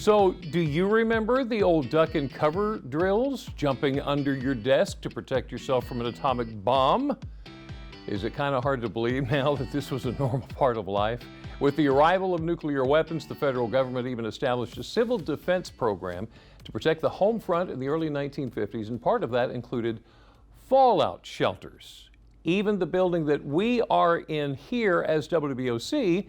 So, do you remember the old duck and cover drills? Jumping under your desk to protect yourself from an atomic bomb? Is it kind of hard to believe now that this was a normal part of life? With the arrival of nuclear weapons, the federal government even established a civil defense program to protect the home front in the early 1950s, and part of that included fallout shelters. Even the building that we are in here as WBOC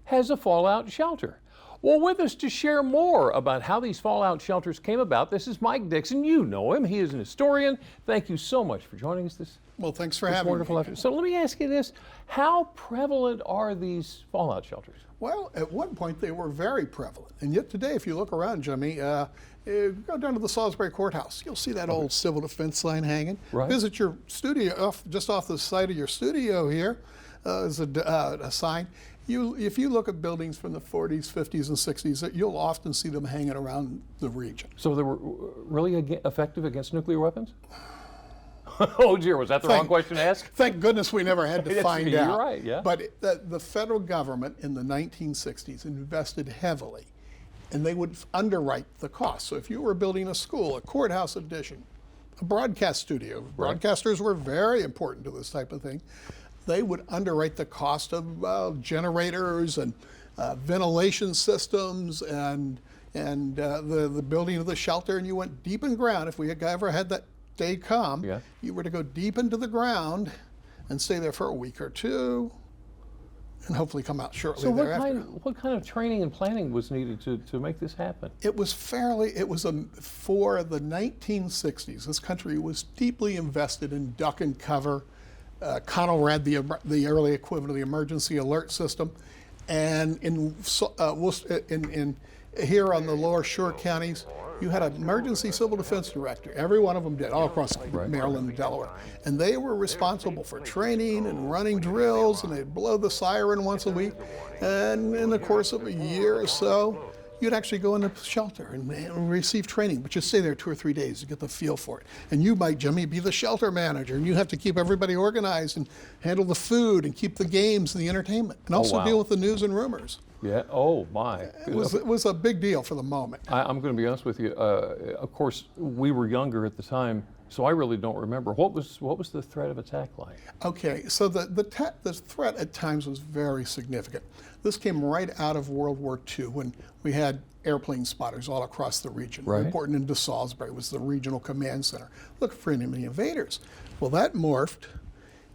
has a fallout shelter. Well, with us to share more about how these fallout shelters came about, this is Mike Dixon. You know him. He is an historian. Thank you so much for joining us this Well, thanks for having wonderful me. afternoon. So let me ask you this. How prevalent are these fallout shelters? Well, at one point they were very prevalent. And yet today, if you look around, Jimmy, go down to the Salisbury Courthouse. You'll see that old civil defense sign hanging. Right. Visit your studio, just off the side of your studio here is a sign. If you look at buildings from the 40s, 50s, and 60s, you'll often see them hanging around the region. So they were really effective against nuclear weapons? Oh dear, was that the wrong question to ask? Thank goodness we never had to find out. You're right, yeah. But the federal government in the 1960s invested heavily, and they would underwrite the cost. So if you were building a school, a courthouse addition, a broadcast studio, Right. broadcasters were very important to this type of thing. They would underwrite the cost of generators and ventilation systems and the building of the shelter, and you went deep in ground. If we had ever had that day come, Yeah. you were to go deep into the ground and stay there for a week or two, and hopefully come out shortly So thereafter. what kind of training and planning was needed to make this happen? It was for the 1960s. This country was deeply invested in duck and cover. Connell had the early equivalent of the emergency alert system, and here on the lower shore counties, you had an emergency civil defense director. Every one of them did, all across Maryland and Delaware, and they were responsible for training and running drills, and they'd blow the siren once a week, and in the course of a year or so, you'd actually go in the shelter and receive training, but you'd stay there 2 or 3 days to get the feel for it. And you might, Jimmy, be the shelter manager, and you have to keep everybody organized and handle the food and keep the games and the entertainment, and also wow. deal with the news and rumors. Yeah, oh my. It was a big deal for the moment. I'm going to be honest with you. Of course, we were younger at the time, so I really don't remember. What was the threat of attack like? Okay, so the threat at times was very significant. This came right out of World War II when we had airplane spotters all across the region. Right. Reporting into Salisbury was the regional command center, looking for enemy invaders. Well, that morphed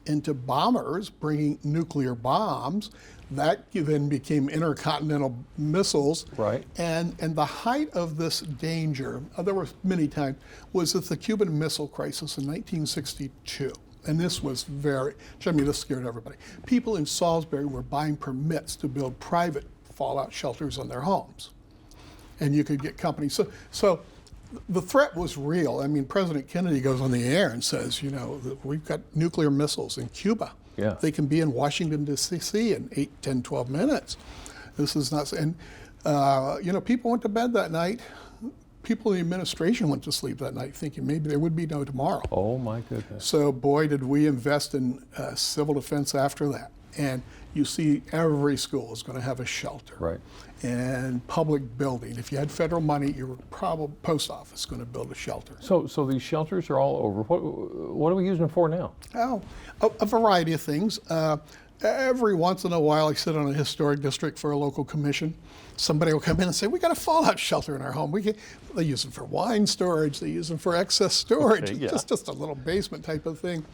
into bombers bringing nuclear bombs. That then became intercontinental missiles. Right. And the height of this danger, there were many times, was at the Cuban Missile Crisis in 1962. And this was this scared everybody. People in Salisbury were buying permits to build private fallout shelters on their homes. And you could get companies. So the threat was real. I mean, President Kennedy goes on the air and says, that we've got nuclear missiles in Cuba. Yeah. They can be in Washington, D.C. in 8, 10, 12 minutes. This is not, and people went to bed that night. People in the administration went to sleep that night thinking maybe there would be no tomorrow. Oh my goodness. So boy, did we invest in civil defense after that. And you see every school is going to have a shelter. Right. And public building. If you had federal money, your post office is going to build a shelter. So these shelters are all over. What are we using them for now? Oh, a variety of things. Every once in a while, I sit on a historic district for a local commission. Somebody will come in and say, "We got a fallout shelter in our home." They use them for wine storage. They use them for excess storage. Okay, yeah. Just a little basement type of thing.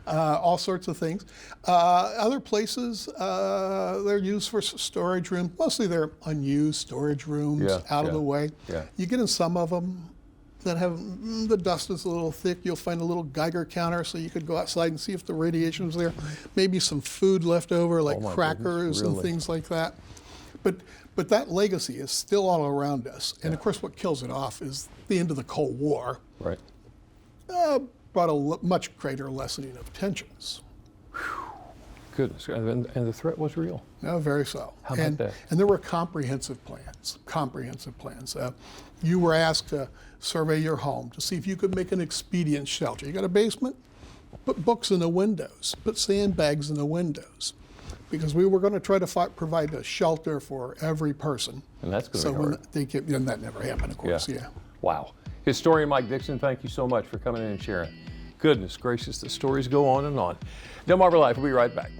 All sorts of things. Other places, they're used for storage rooms. Mostly they're unused storage rooms, out of the way. Yeah. You get in some of them that have, the dust is a little thick. You'll find a little Geiger counter so you could go outside and see if the radiation's there. Maybe some food left over, like crackers and things like that. But that legacy is still all around us. And of course, what kills it off is the end of the Cold War. Right. Brought a much greater lessening of tensions. Goodness, and the threat was real. No, very so. How about that? And there were comprehensive plans. You were asked to survey your home to see if you could make an expedient shelter. You got a basement? Put books in the windows. Put sandbags in the windows. because we were going to try to provide a shelter for every person. And that's going to So be when hard. they get, and that never happened, of course. Yeah. Wow. Historian Mike Dixon, thank you so much for coming in and sharing. Goodness gracious, the stories go on and on. Delmarva Life, we'll be right back.